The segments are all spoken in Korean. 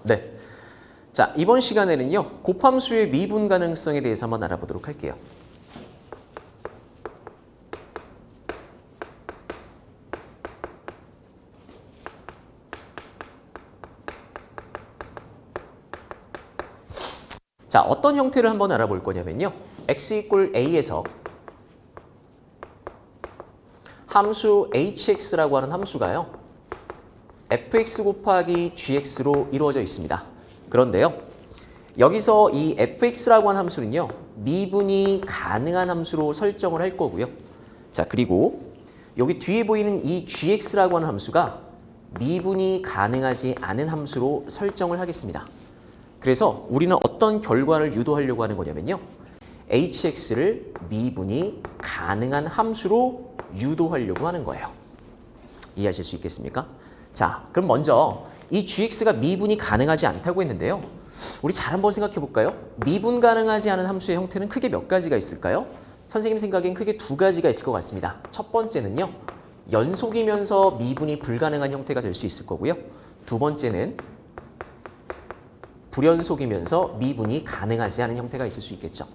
네. 자, 이번 시간에는요. 곱함수의 미분 가능성에 대해서 한번 알아보도록 할게요. 자, 어떤 형태를 한번 알아볼 거냐면요. x = a에서 함수 hx라고 하는 함수가요. fx 곱하기 gx로 이루어져 있습니다. 그런데요. 여기서 이 fx라고 하는 함수는요. 미분이 가능한 함수로 설정을 할 거고요. 자, 그리고 여기 뒤에 보이는 이 gx라고 하는 함수가 미분이 가능하지 않은 함수로 설정을 하겠습니다. 그래서 우리는 어떤 결과를 유도하려고 하는 거냐면요. hx를 미분이 가능한 함수로 유도하려고 하는 거예요. 이해하실 수 있겠습니까? 자, 그럼 먼저 이 gx가 미분이 가능하지 않다고 했는데요. 우리 잘 한번 생각해 볼까요? 미분 가능하지 않은 함수의 형태는 크게 몇 가지가 있을까요? 선생님 생각엔 크게 두 가지가 있을 것 같습니다. 첫 번째는요. 연속이면서 미분이 불가능한 형태가 될 수 있을 거고요. 두 번째는 불연속이면서 미분이 가능하지 않은 형태가 있을 수 있겠죠.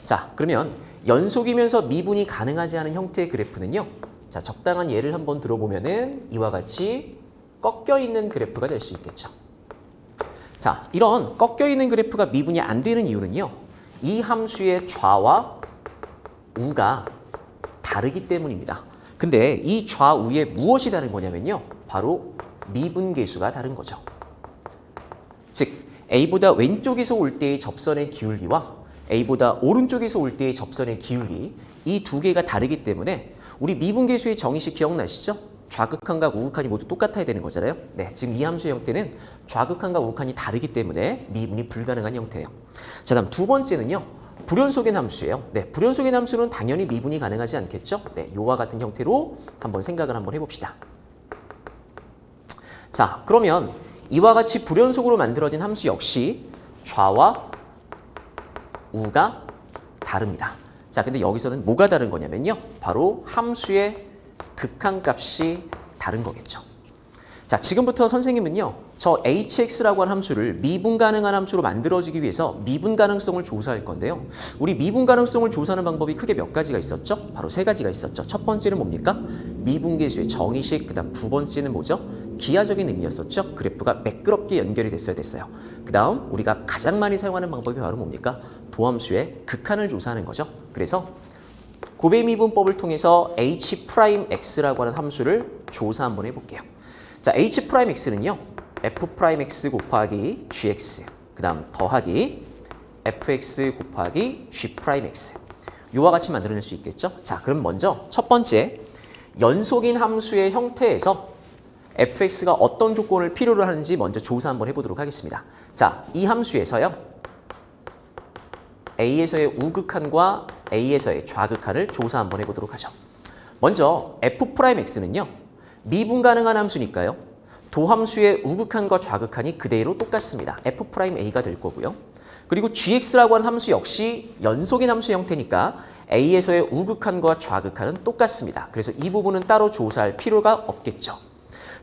자, 그러면 연속이면서 미분이 가능하지 않은 형태의 그래프는요. 자, 적당한 예를 한번 들어보면은 이와 같이 꺾여 있는 그래프가 될 수 있겠죠. 자, 이런 꺾여 있는 그래프가 미분이 안 되는 이유는요. 이 함수의 좌와 우가 다르기 때문입니다. 근데 이 좌우에 무엇이 다른 거냐면요. 바로 미분계수가 다른 거죠. 즉, A보다 왼쪽에서 올 때의 접선의 기울기와 A보다 오른쪽에서 올 때의 접선의 기울기, 이 두 개가 다르기 때문에 우리 미분계수의 정의식 기억나시죠? 좌극한과 우극한이 모두 똑같아야 되는 거잖아요. 네, 지금 이 함수의 형태는 좌극한과 우극한이 다르기 때문에 미분이 불가능한 형태예요. 자, 다음 두 번째는요. 불연속인 함수예요. 네, 불연속인 함수는 당연히 미분이 가능하지 않겠죠? 네, 요와 같은 형태로 한번 생각을 한번 해봅시다. 자, 그러면 이와 같이 불연속으로 만들어진 함수 역시 좌와 우가 다릅니다. 자, 근데 여기서는 뭐가 다른 거냐면요. 바로 함수의 극한값이 다른 거겠죠. 자, 지금부터 선생님은요. 저 hx라고 하는 함수를 미분 가능한 함수로 만들어지기 위해서 미분 가능성을 조사할 건데요. 우리 미분 가능성을 조사하는 방법이 크게 몇 가지가 있었죠? 바로 세 가지가 있었죠. 첫 번째는 뭡니까? 미분계수의 정의식, 그 다음 두 번째는 뭐죠? 기하적인 의미였었죠. 그래프가 매끄럽게 연결이 됐어야 됐어요. 그 다음 우리가 가장 많이 사용하는 방법이 바로 뭡니까? 도함수의 극한을 조사하는 거죠. 그래서 고배미분법을 통해서 h'x라고 하는 함수를 조사 한번 해볼게요. 자, h'x는요. f'x 곱하기 gx, 그 다음 더하기 fx 곱하기 g'x. 이와 같이 만들어낼 수 있겠죠. 자, 그럼 먼저 첫 번째 연속인 함수의 형태에서 fx가 어떤 조건을 필요로 하는지 먼저 조사 한번 해보도록 하겠습니다. 자, 이 함수에서요. a에서의 우극한과 a에서의 좌극한을 조사 한번 해보도록 하죠. 먼저 f'x는요. 미분 가능한 함수니까요. 도함수의 우극한과 좌극한이 그대로 똑같습니다. f'a가 될 거고요. 그리고 gx라고 하는 함수 역시 연속인 함수 형태니까 a에서의 우극한과 좌극한은 똑같습니다. 그래서 이 부분은 따로 조사할 필요가 없겠죠.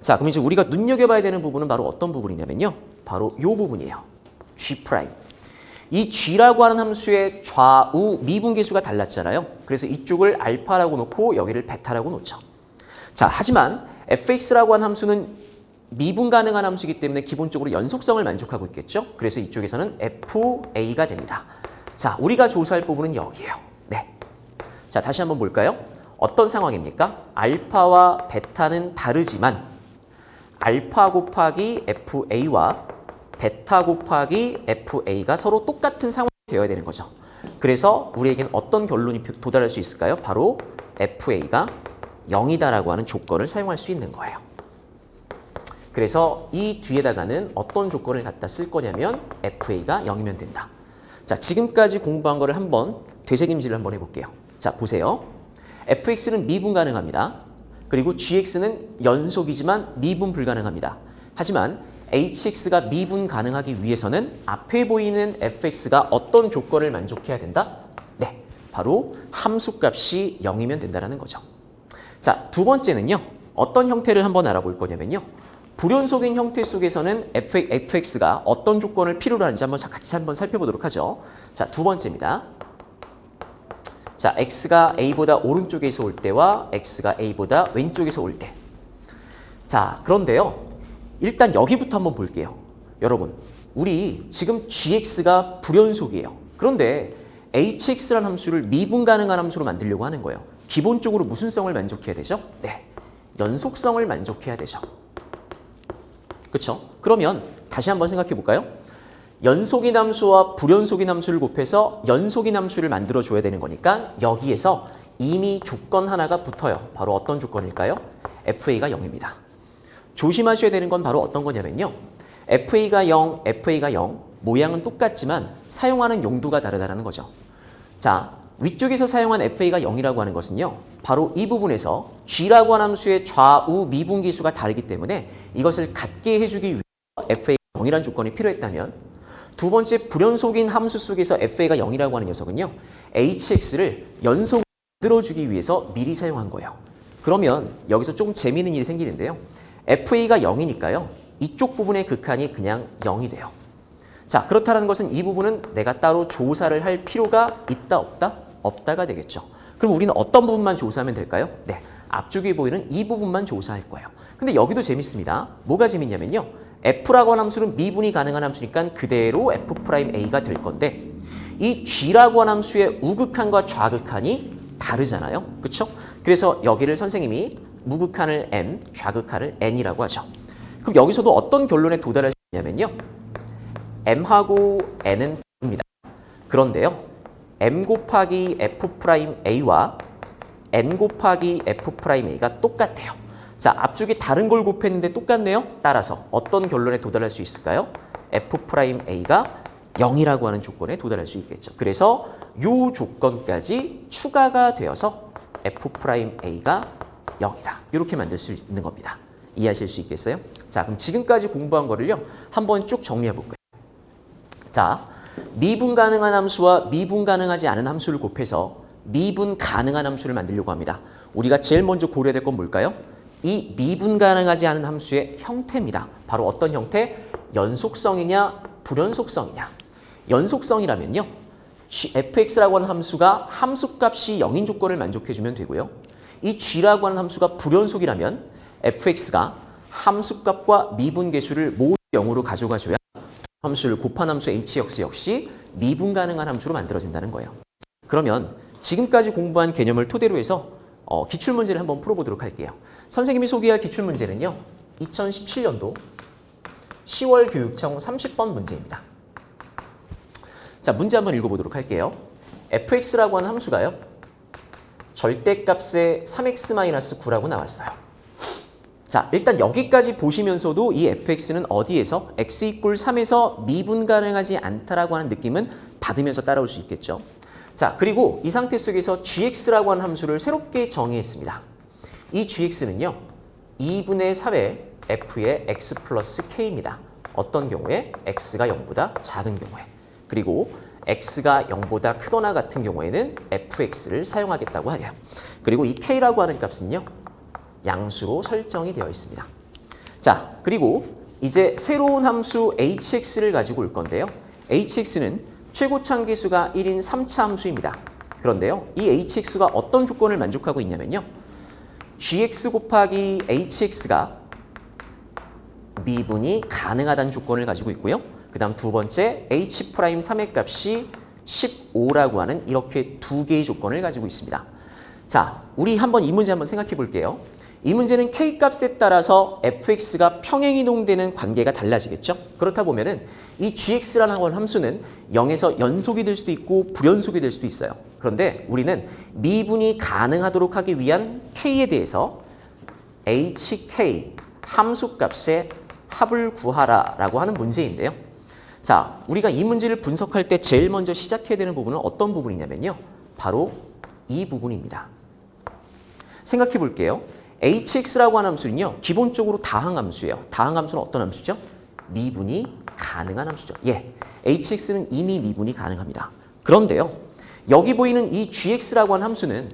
자, 그럼 이제 우리가 눈여겨봐야 되는 부분은 바로 어떤 부분이냐면요. 바로 이 부분이에요. g'. 이 g라고 하는 함수의 좌우 미분계수가 달랐잖아요. 그래서 이쪽을 알파라고 놓고 여기를 베타라고 놓죠. 자, 하지만 fx라고 하는 함수는 미분 가능한 함수이기 때문에 기본적으로 연속성을 만족하고 있겠죠. 그래서 이쪽에서는 fa가 됩니다. 자, 우리가 조사할 부분은 여기예요. 네. 자, 다시 한번 볼까요? 어떤 상황입니까? 알파와 베타는 다르지만 알파 곱하기 fa와 베타 곱하기 fa가 서로 똑같은 상황이 되어야 되는 거죠. 그래서 우리에겐 어떤 결론이 도달할 수 있을까요? 바로 fa가 0이다라고 하는 조건을 사용할 수 있는 거예요. 그래서 이 뒤에다가는 어떤 조건을 갖다 쓸 거냐면 fa가 0이면 된다. 자, 지금까지 공부한 거를 한번 되새김질을 한번 해볼게요. 자, 보세요. fx는 미분 가능합니다. 그리고 gx는 연속이지만 미분 불가능합니다. 하지만 hx가 미분 가능하기 위해서는 앞에 보이는 fx가 어떤 조건을 만족해야 된다? 네, 바로 함수값이 0이면 된다는 거죠. 자, 두 번째는요. 어떤 형태를 한번 알아볼 거냐면요. 불연속인 형태 속에서는 fx가 어떤 조건을 필요로 하는지 같이 한번 살펴보도록 하죠. 자, 두 번째입니다. 자, x가 a보다 오른쪽에서 올 때와 x가 a보다 왼쪽에서 올 때. 자, 그런데요. 일단 여기부터 한번 볼게요. 여러분, 우리 지금 gx가 불연속이에요. 그런데 hx라는 함수를 미분 가능한 함수로 만들려고 하는 거예요. 기본적으로 무슨 성을 만족해야 되죠? 네, 연속성을 만족해야 되죠. 그렇죠? 그러면 다시 한번 생각해 볼까요? 연속인 함수와 불연속인 함수를 곱해서 연속인 함수를 만들어줘야 되는 거니까 여기에서 이미 조건 하나가 붙어요. 바로 어떤 조건일까요? fa가 0입니다. 조심하셔야 되는 건 바로 어떤 거냐면요. fa가 0, fa가 0, 모양은 똑같지만 사용하는 용도가 다르다는 거죠. 자, 위쪽에서 사용한 fa가 0이라고 하는 것은요. 바로 이 부분에서 g라고 하는 함수의 좌우 미분기수가 다르기 때문에 이것을 같게 해주기 위해서 fa가 0이라는 조건이 필요했다면 두 번째 불연속인 함수 속에서 fa가 0이라고 하는 녀석은요. hx를 연속으로 만들어주기 위해서 미리 사용한 거예요. 그러면 여기서 조금 재미있는 일이 생기는데요. fa가 0이니까요. 이쪽 부분의 극한이 그냥 0이 돼요. 자, 그렇다는 것은 이 부분은 내가 따로 조사를 할 필요가 있다 없다? 없다가 되겠죠. 그럼 우리는 어떤 부분만 조사하면 될까요? 네, 앞쪽에 보이는 이 부분만 조사할 거예요. 근데 여기도 재밌습니다. 뭐가 재밌냐면요. f라고 하는 함수는 미분이 가능한 함수니까 그대로 f'a가 될 건데 이 g라고 하는 함수의 우극한과 좌극한이 다르잖아요. 그렇죠? 그래서 여기를 선생님이 무극한을 m, 좌극한을 n이라고 하죠. 그럼 여기서도 어떤 결론에 도달할 수 있냐면요. m하고 n은 다릅니다. 그런데요. m 곱하기 f'a와 n 곱하기 f'a가 똑같아요. 자, 앞쪽에 다른 걸 곱했는데 똑같네요. 따라서 어떤 결론에 도달할 수 있을까요? f'a가 0이라고 하는 조건에 도달할 수 있겠죠. 그래서 이 조건까지 추가가 되어서 f'a가 0이다. 이렇게 만들 수 있는 겁니다. 이해하실 수 있겠어요? 자, 그럼 지금까지 공부한 거를요. 한번 쭉 정리해 볼까요? 자, 미분 가능한 함수와 미분 가능하지 않은 함수를 곱해서 미분 가능한 함수를 만들려고 합니다. 우리가 제일 먼저 고려해야 될 건 뭘까요? 이 미분 가능하지 않은 함수의 형태입니다. 바로 어떤 형태? 연속성이냐, 불연속성이냐. 연속성이라면요. fx라고 하는 함수가 함수값이 0인 조건을 만족해주면 되고요. 이 g라고 하는 함수가 불연속이라면 fx가 함수값과 미분계수를 모두 0으로 가져가줘야 함수를 곱한 함수 hx 역시 미분 가능한 함수로 만들어진다는 거예요. 그러면 지금까지 공부한 개념을 토대로 해서 기출문제를 한번 풀어보도록 할게요. 선생님이 소개할 기출문제는요. 2017년도 10월 교육청 30번 문제입니다. 자, 문제 한번 읽어보도록 할게요. fx라고 하는 함수가요. 절대값의 3x-9라고 나왔어요. 자, 일단 여기까지 보시면서도 이 fx는 어디에서 x 이퀄 3에서 미분 가능하지 않다라고 하는 느낌은 받으면서 따라올 수 있겠죠. 자, 그리고 이 상태 속에서 gx라고 하는 함수를 새롭게 정의했습니다. 이 gx는요. 2분의 4의 f의 x 플러스 k입니다. 어떤 경우에? x가 0보다 작은 경우에. 그리고 x가 0보다 크거나 같은 경우에는 fx를 사용하겠다고 하네요. 그리고 이 k라고 하는 값은요. 양수로 설정이 되어 있습니다. 자, 그리고 이제 새로운 함수 hx를 가지고 올 건데요. hx는 최고차함계수가 1인 3차 함수입니다. 그런데요. 이 hx가 어떤 조건을 만족하고 있냐면요. gx 곱하기 hx가 미분이 가능하다는 조건을 가지고 있고요. 그 다음 두 번째 h'3의 값이 15라고 하는 이렇게 두 개의 조건을 가지고 있습니다. 자, 우리 한번 이 문제 한번 생각해 볼게요. 이 문제는 k값에 따라서 fx가 평행이동되는 관계가 달라지겠죠? 그렇다 보면은 이 gx라는 함수는 0에서 연속이 될 수도 있고 불연속이 될 수도 있어요. 그런데 우리는 미분이 가능하도록 하기 위한 k에 대해서 hk 함수값의 합을 구하라 라고 하는 문제인데요. 자, 우리가 이 문제를 분석할 때 제일 먼저 시작해야 되는 부분은 어떤 부분이냐면요. 바로 이 부분입니다. 생각해 볼게요. hx라고 하는 함수는요. 기본적으로 다항함수예요. 다항함수는 어떤 함수죠? 미분이 가능한 함수죠. 예, hx는 이미 미분이 가능합니다. 그런데요. 여기 보이는 이 gx라고 하는 함수는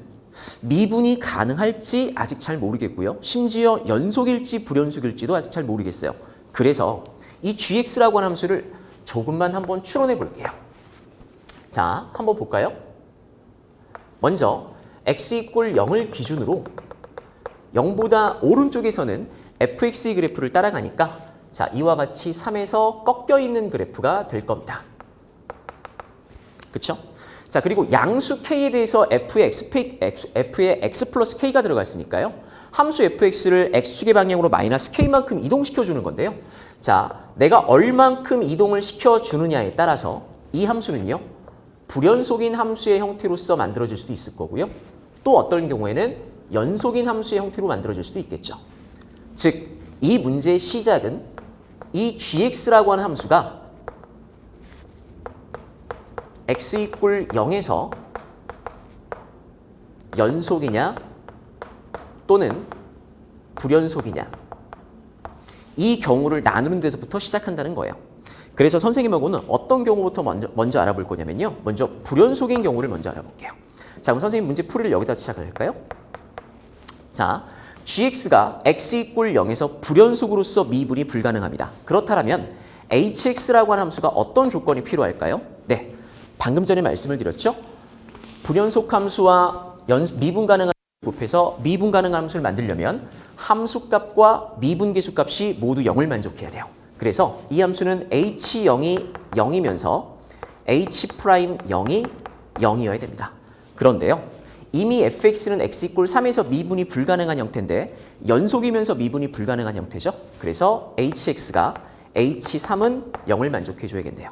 미분이 가능할지 아직 잘 모르겠고요. 심지어 연속일지 불연속일지도 아직 잘 모르겠어요. 그래서 이 gx라고 하는 함수를 조금만 한번 추론해 볼게요. 자, 한번 볼까요? 먼저 x = 0을 기준으로 0보다 오른쪽에서는 fx의 그래프를 따라가니까 자, 이와 같이 3에서 꺾여 있는 그래프가 될 겁니다. 그렇죠? 자, 그리고 양수 k에 대해서 f의 x 플러스 k가 들어갔으니까요. 함수 fx를 x축의 방향으로 마이너스 k만큼 이동시켜주는 건데요. 자, 내가 얼만큼 이동을 시켜주느냐에 따라서 이 함수는요. 불연속인 함수의 형태로서 만들어질 수도 있을 거고요. 또 어떤 경우에는 연속인 함수의 형태로 만들어질 수도 있겠죠. 즉, 이 문제의 시작은 이 gx라고 하는 함수가 x = 0에서 연속이냐 또는 불연속이냐 이 경우를 나누는 데서부터 시작한다는 거예요. 그래서 선생님하고는 어떤 경우부터 먼저 알아볼 거냐면요. 먼저 불연속인 경우를 먼저 알아볼게요. 자, 그럼 선생님 문제 풀이를 여기다 시작할까요? 자, gx가 x = 0에서 불연속으로서 미분이 불가능합니다. 그렇다면 hx라고 하는 함수가 어떤 조건이 필요할까요? 네, 방금 전에 말씀을 드렸죠. 불연속 함수와 미분 가능한 곱해서 미분 가능한 함수를 만들려면 함수값과 미분계수값이 모두 0을 만족해야 돼요. 그래서 이 함수는 h0이 0이면서 h'0이 0이어야 됩니다. 그런데요. 이미 fx는 x = 3에서 미분이 불가능한 형태인데 연속이면서 미분이 불가능한 형태죠. 그래서 hx가 h3은 0을 만족해줘야겠네요.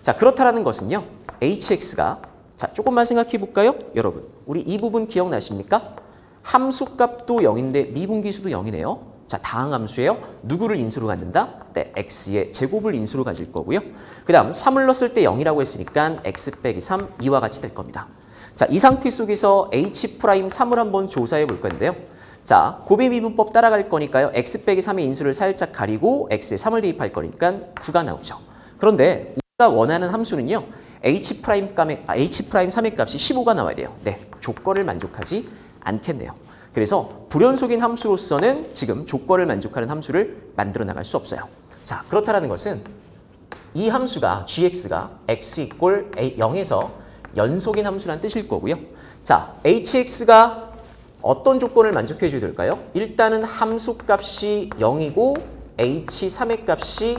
자, 그렇다라는 것은요. hx가 자, 조금만 생각해 볼까요? 여러분, 우리 이 부분 기억나십니까? 함수값도 0인데 미분계수도 0이네요. 자, 다항함수예요. 누구를 인수로 갖는다? 네, x의 제곱을 인수로 가질 거고요. 그 다음 3을 넣었을 때 0이라고 했으니까 x 빼기 3, 이와 같이 될 겁니다. 자, 이 상태 속에서 h'3을 한번 조사해 볼 건데요. 자, 곱해미분법 따라갈 거니까요. x 빼기 3의 인수를 살짝 가리고 x에 3을 대입할 거니까 9가 나오죠. 그런데 우리가 원하는 함수는요. h'3의 값이 15가 나와야 돼요. 네, 조건을 만족하지 않겠네요. 그래서 불연속인 함수로서는 지금 조건을 만족하는 함수를 만들어 나갈 수 없어요. 자, 그렇다는 것은 이 함수가 gx가 x = 0에서 연속인 함수란 뜻일 거고요. 자, hx가 어떤 조건을 만족해 줘야 될까요? 일단은 함수값이 0이고 h3의 값이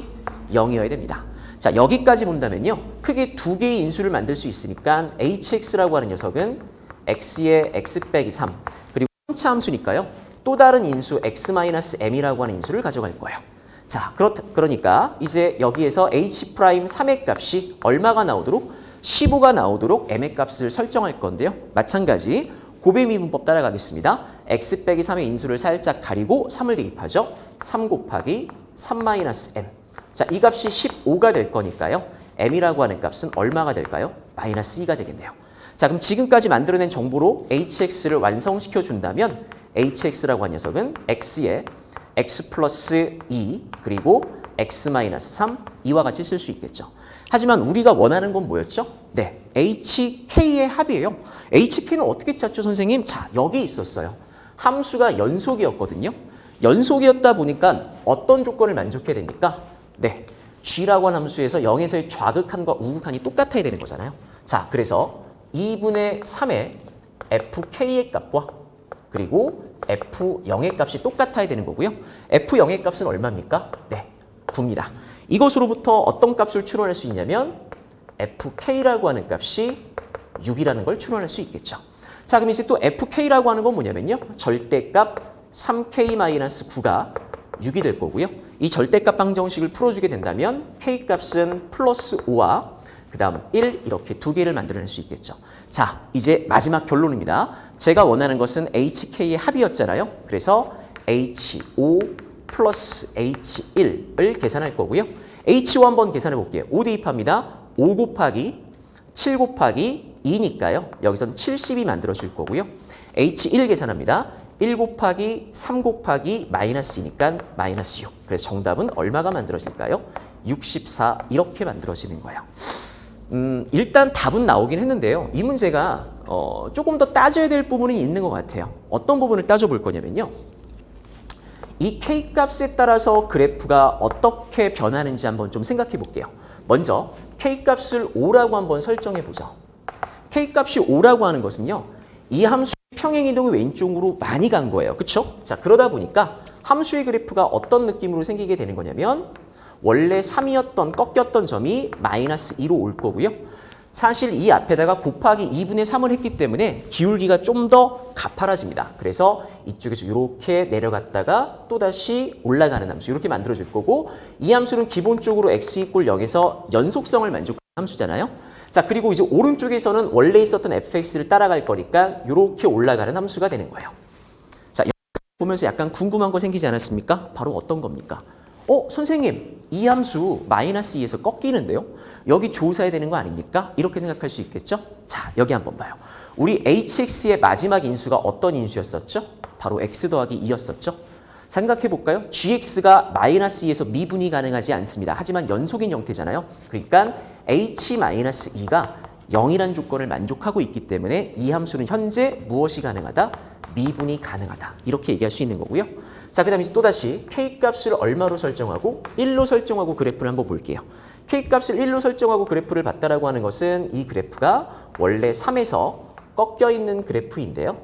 0이어야 됩니다. 자, 여기까지 본다면요. 크게 두 개의 인수를 만들 수 있으니까 hx라고 하는 녀석은 x의 x 빼기 3 그리고 3차 함수니까요. 또 다른 인수 x-m이라고 하는 인수를 가져갈 거예요. 자, 그러니까 이제 여기에서 h'3의 값이 얼마가 나오도록 15가 나오도록 m의 값을 설정할 건데요. 마찬가지 곱해미분법 따라가겠습니다. x 빼기 3의 인수를 살짝 가리고 3을 대입하죠. 3 곱하기 3-m. 자, 이 값이 15가 될 거니까요. m이라고 하는 값은 얼마가 될까요? -2가 되겠네요. 자, 그럼 지금까지 만들어낸 정보로 hx를 완성시켜 준다면 hx라고 하는 녀석은 x에 x 플러스 2 그리고 x-3 이와 같이 쓸 수 있겠죠. 하지만 우리가 원하는 건 뭐였죠? 네, hk의 합이에요. hk는 어떻게 찾죠, 선생님? 자, 여기 있었어요. 함수가 연속이었거든요. 연속이었다 보니까 어떤 조건을 만족해야 됩니까? 네, g라고 하는 함수에서 0에서의 좌극한과 우극한이 똑같아야 되는 거잖아요. 자, 그래서 2분의 3의 fk의 값과 그리고 f0의 값이 똑같아야 되는 거고요. f0의 값은 얼마입니까? 네, 9입니다. 이것으로부터 어떤 값을 추론할 수 있냐면 fk라고 하는 값이 6이라는 걸 추론할 수 있겠죠. 자, 그럼 이제 또 fk라고 하는 건 뭐냐면요. 절대값 3k-9가 6이 될 거고요. 이 절대값 방정식을 풀어주게 된다면 k값은 플러스 5와 그 다음 1 이렇게 두 개를 만들어낼 수 있겠죠. 자, 이제 마지막 결론입니다. 제가 원하는 것은 hk의 합이었잖아요. 그래서 h5 플러스 h1을 계산할 거고요. h5 한번 계산해 볼게요. 5 대입합니다. 5 곱하기 7 곱하기 2니까요. 여기선 70이 만들어질 거고요. h1 계산합니다. 1 곱하기 3 곱하기 -2니까 -6. 그래서 정답은 얼마가 만들어질까요? 64 이렇게 만들어지는 거예요. 일단 답은 나오긴 했는데요. 이 문제가 조금 더 따져야 될 부분이 있는 것 같아요. 어떤 부분을 따져볼 거냐면요. 이 K값에 따라서 그래프가 어떻게 변하는지 한번 좀 생각해 볼게요. 먼저 K값을 5라고 한번 설정해 보죠. K값이 5라고 하는 것은요. 이 함수의 평행이동이 왼쪽으로 많이 간 거예요. 그렇죠? 자, 그러다 보니까 함수의 그래프가 어떤 느낌으로 생기게 되는 거냐면 원래 3이었던 꺾였던 점이 마이너스 2로 올 거고요. 사실 이 앞에다가 곱하기 2분의 3을 했기 때문에 기울기가 좀 더 가파라집니다. 그래서 이쪽에서 이렇게 내려갔다가 또다시 올라가는 함수 이렇게 만들어질 거고 이 함수는 기본적으로 x = 0에서 연속성을 만족하는 함수잖아요. 자, 그리고 이제 오른쪽에서는 원래 있었던 fx를 따라갈 거니까 이렇게 올라가는 함수가 되는 거예요. 자, 보면서 약간 궁금한 거 생기지 않았습니까? 바로 어떤 겁니까? 선생님, 이 함수 마이너스 2에서 꺾이는데요? 여기 조사해야 되는 거 아닙니까? 이렇게 생각할 수 있겠죠? 자, 여기 한번 봐요. 우리 hx의 마지막 인수가 어떤 인수였었죠? 바로 x 더하기 2였었죠? 생각해 볼까요? gx가 마이너스 2에서 미분이 가능하지 않습니다. 하지만 연속인 형태잖아요. 그러니까 h-2가 0이란 조건을 만족하고 있기 때문에 이 함수는 현재 무엇이 가능하다? 미분이 가능하다. 이렇게 얘기할 수 있는 거고요. 자, 그 다음에 또다시 K값을 얼마로 설정하고 1로 설정하고 그래프를 한번 볼게요. K값을 1로 설정하고 그래프를 봤다라고 하는 것은 이 그래프가 원래 3에서 꺾여 있는 그래프인데요.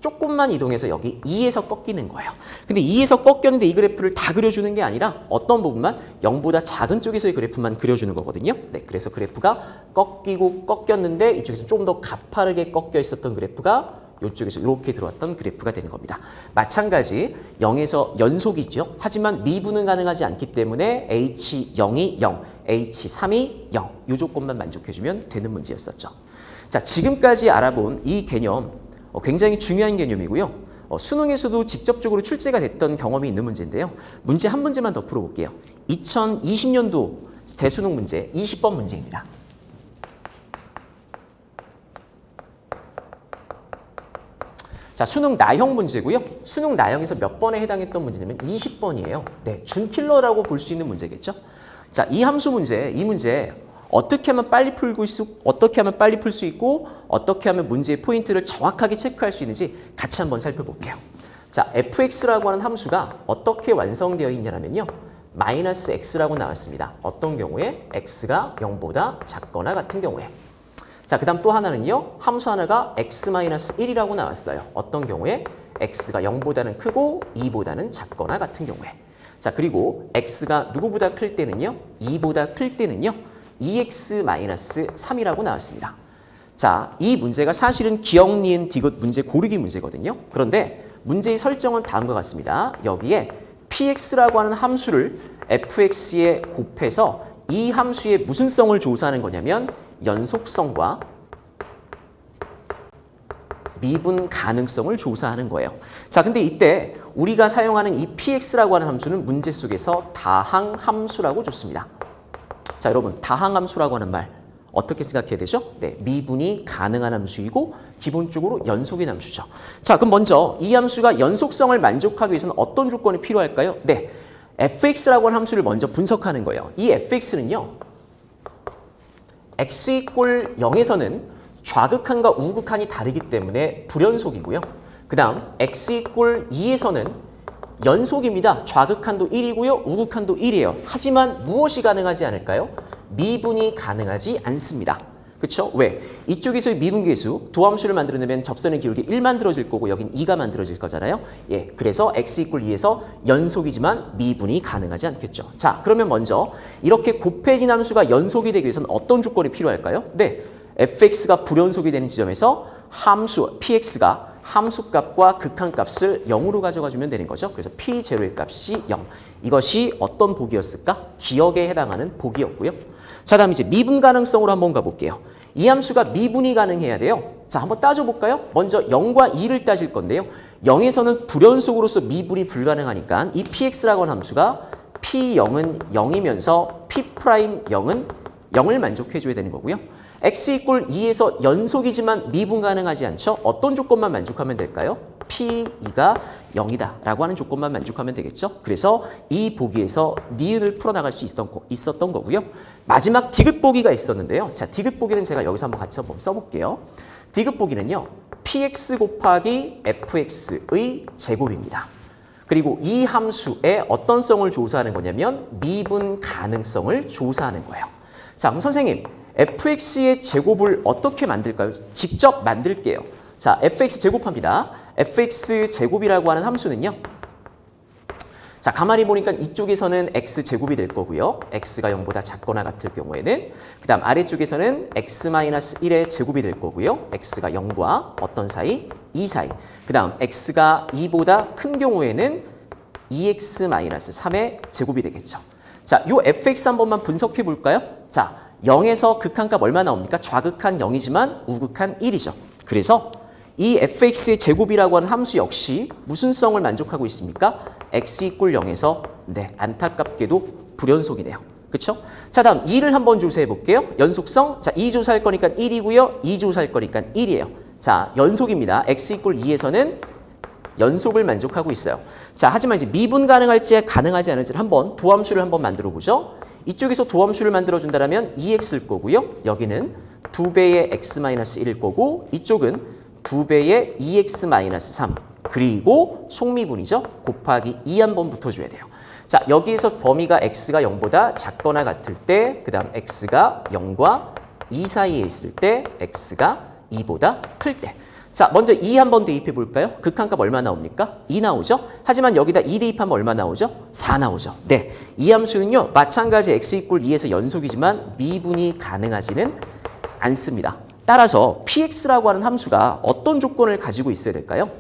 조금만 이동해서 여기 2에서 꺾이는 거예요. 근데 2에서 꺾였는데 이 그래프를 다 그려주는 게 아니라 어떤 부분만 0보다 작은 쪽에서의 그래프만 그려주는 거거든요. 네, 그래서 그래프가 꺾이고 꺾였는데 이쪽에서 좀 더 가파르게 꺾여 있었던 그래프가 이쪽에서 이렇게 들어왔던 그래프가 되는 겁니다. 마찬가지 0에서 연속이죠. 하지만 미분은 가능하지 않기 때문에 H0이 0, H3이 0 이 조건만 만족해주면 되는 문제였었죠. 자, 지금까지 알아본 이 개념 굉장히 중요한 개념이고요. 수능에서도 직접적으로 출제가 됐던 경험이 있는 문제인데요. 문제 한 문제만 더 풀어볼게요. 2020년도 대수능 문제 20번 문제입니다. 자, 수능 나형 문제고요. 수능 나형에서 몇 번에 해당했던 문제냐면 20번이에요. 네, 준킬러라고 볼 수 있는 문제겠죠. 자, 이 함수 문제, 이 문제 어떻게 하면 빨리 풀 수 있고 어떻게 하면 문제의 포인트를 정확하게 체크할 수 있는지 같이 한번 살펴볼게요. 자, fx라고 하는 함수가 어떻게 완성되어 있냐면요. 마이너스 x라고 나왔습니다. 어떤 경우에 x가 0보다 작거나 같은 경우에. 자, 그 다음 또 하나는요. 함수 하나가 x-1이라고 나왔어요. 어떤 경우에 x가 0보다는 크고 2보다는 작거나 같은 경우에. 자, 그리고 x가 누구보다 클 때는요. 2보다 클 때는요. 2x-3이라고 나왔습니다. 자, 이 문제가 사실은 기억, 니은, 디귿 문제 고르기 문제거든요. 그런데 문제의 설정은 다음과 같습니다. 여기에 px라고 하는 함수를 fx에 곱해서 이 함수의 무슨 성을 조사하는 거냐면 연속성과 미분 가능성을 조사하는 거예요. 자, 근데 이때 우리가 사용하는 이 px라고 하는 함수는 문제 속에서 다항함수라고 줬습니다. 자, 여러분, 다항함수라고 하는 말 어떻게 생각해야 되죠? 네, 미분이 가능한 함수이고 기본적으로 연속인 함수죠. 자, 그럼 먼저 이 함수가 연속성을 만족하기 위해서는 어떤 조건이 필요할까요? 네, fx라고 하는 함수를 먼저 분석하는 거예요. 이 fx는요. x = 0에서는 좌극한과 우극한이 다르기 때문에 불연속이고요. 그 다음 x = 2에서는 연속입니다. 좌극한도 1이고요. 우극한도 1이에요. 하지만 무엇이 가능하지 않을까요? 미분이 가능하지 않습니다. 그렇죠? 왜? 이쪽에서의 미분계수, 도함수를 만들어내면 접선의 기울기 1 만들어질 거고 여긴 2가 만들어질 거잖아요. 예, 그래서 x = 2에서 연속이지만 미분이 가능하지 않겠죠. 자, 그러면 먼저 이렇게 곱해진 함수가 연속이 되기 위해서는 어떤 조건이 필요할까요? 네, fx가 불연속이 되는 지점에서 함수 px가 함수값과 극한값을 0으로 가져가 주면 되는 거죠. 그래서 p0의 값이 0. 이것이 어떤 보기였을까? 기억에 해당하는 보기였고요. 자, 다음 이제 미분 가능성으로 한번 가볼게요. 이 함수가 미분이 가능해야 돼요. 자, 한번 따져볼까요? 먼저 0과 2를 따질 건데요. 0에서는 불연속으로서 미분이 불가능하니까 이 px라고 하는 함수가 p0은 0이면서 p'0은 0을 만족해줘야 되는 거고요. x = 2에서 연속이지만 미분 가능하지 않죠? 어떤 조건만 만족하면 될까요? P2가 0이다 라고 하는 조건만 만족하면 되겠죠. 그래서 이 보기에서 니은을 풀어나갈 수 있었던 거고요. 마지막 디귿 보기가 있었는데요. 자, 디귿 보기는 제가 여기서 한번 같이 써볼게요. 디귿 보기는요. px 곱하기 fx의 제곱입니다. 그리고 이 함수의 어떤 성을 조사하는 거냐면 미분 가능성을 조사하는 거예요. 자, 그럼 선생님 fx의 제곱을 어떻게 만들까요? 직접 만들게요. 자, fx 제곱합니다. fx 제곱이라고 하는 함수는요. 자, 가만히 보니까 이쪽에서는 x 제곱이 될 거고요. x가 0보다 작거나 같을 경우에는 그 다음 아래쪽에서는 x-1의 제곱이 될 거고요. x가 0과 어떤 사이? 2 사이. 그 다음 x가 2보다 큰 경우에는 2x-3의 제곱이 되겠죠. 자, 요 fx 한 번만 분석해 볼까요? 자, 0에서 극한값 얼마 나옵니까? 좌극한 0이지만 우극한 1이죠. 그래서 이 fx의 제곱이라고 하는 함수 역시 무슨 성을 만족하고 있습니까? x = 0에서 안타깝게도 불연속이네요. 그렇죠? 자, 다음 2를 한번 조사해 볼게요. 연속성. 자, 2 조사할 거니까 1이고요. 2 조사할 거니까 1이에요. 자, 연속입니다. x = 2에서는 연속을 만족하고 있어요. 자, 하지만 이제 미분 가능할지 가능하지 않을지를 한번 도함수를 한번 만들어 보죠. 이쪽에서 도함수를 만들어 준다면 2x일 거고요. 여기는 2배의 x-1일 거고 이쪽은 2배의 2x-3 그리고 속미분이죠. 곱하기 2 한번 붙어줘야 돼요. 자, 여기에서 범위가 x가 0보다 작거나 같을 때 그 다음 x가 0과 2 사이에 있을 때 x가 2보다 클 때. 자, 먼저 2 한번 대입해 볼까요? 극한값 얼마 나옵니까? 2 나오죠? 하지만 여기다 2 대입하면 얼마 나오죠? 4 나오죠. 네, 이 함수는요. 마찬가지 x = 2에서 연속이지만 미분이 가능하지는 않습니다. 따라서 px라고 하는 함수가 어떤 조건을 가지고 있어야 될까요?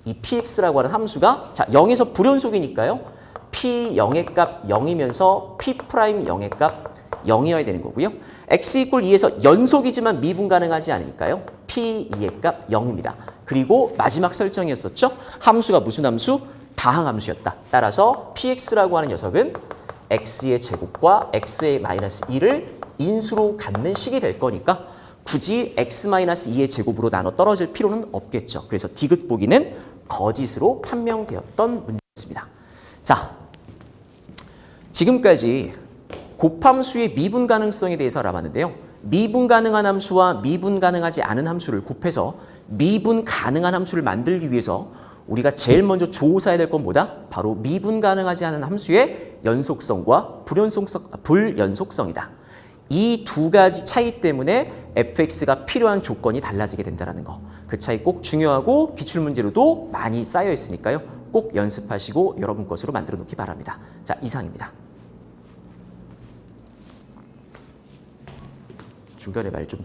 이 px라고 하는 함수가 자 0에서 불연속이니까요. p0의 값 0이면서 p'0의 값 0이어야 되는 거고요. x = 2에서 연속이지만 미분 가능하지 않으니까요. p2의 값 0입니다. 그리고 마지막 설정이었었죠. 함수가 무슨 함수? 다항함수였다. 따라서 px라고 하는 녀석은 x의 제곱과 x의 -2를 인수로 갖는 식이 될 거니까 굳이 x-2의 제곱으로 나눠 떨어질 필요는 없겠죠. 그래서 디귿 보기는 거짓으로 판명되었던 문제였습니다. 자, 지금까지 곱함수의 미분 가능성에 대해서 알아봤는데요. 미분 가능한 함수와 미분 가능하지 않은 함수를 곱해서 미분 가능한 함수를 만들기 위해서 우리가 제일 먼저 조사해야 될 건 뭐다? 바로 미분 가능하지 않은 함수의 연속성과 불연속성이다. 이 두 가지 차이 때문에 fx가 필요한 조건이 달라지게 된다는 거. 그 차이 꼭 중요하고 기출문제로도 많이 쌓여 있으니까요. 꼭 연습하시고 여러분 것으로 만들어 놓기 바랍니다. 자, 이상입니다. 중간에 말 좀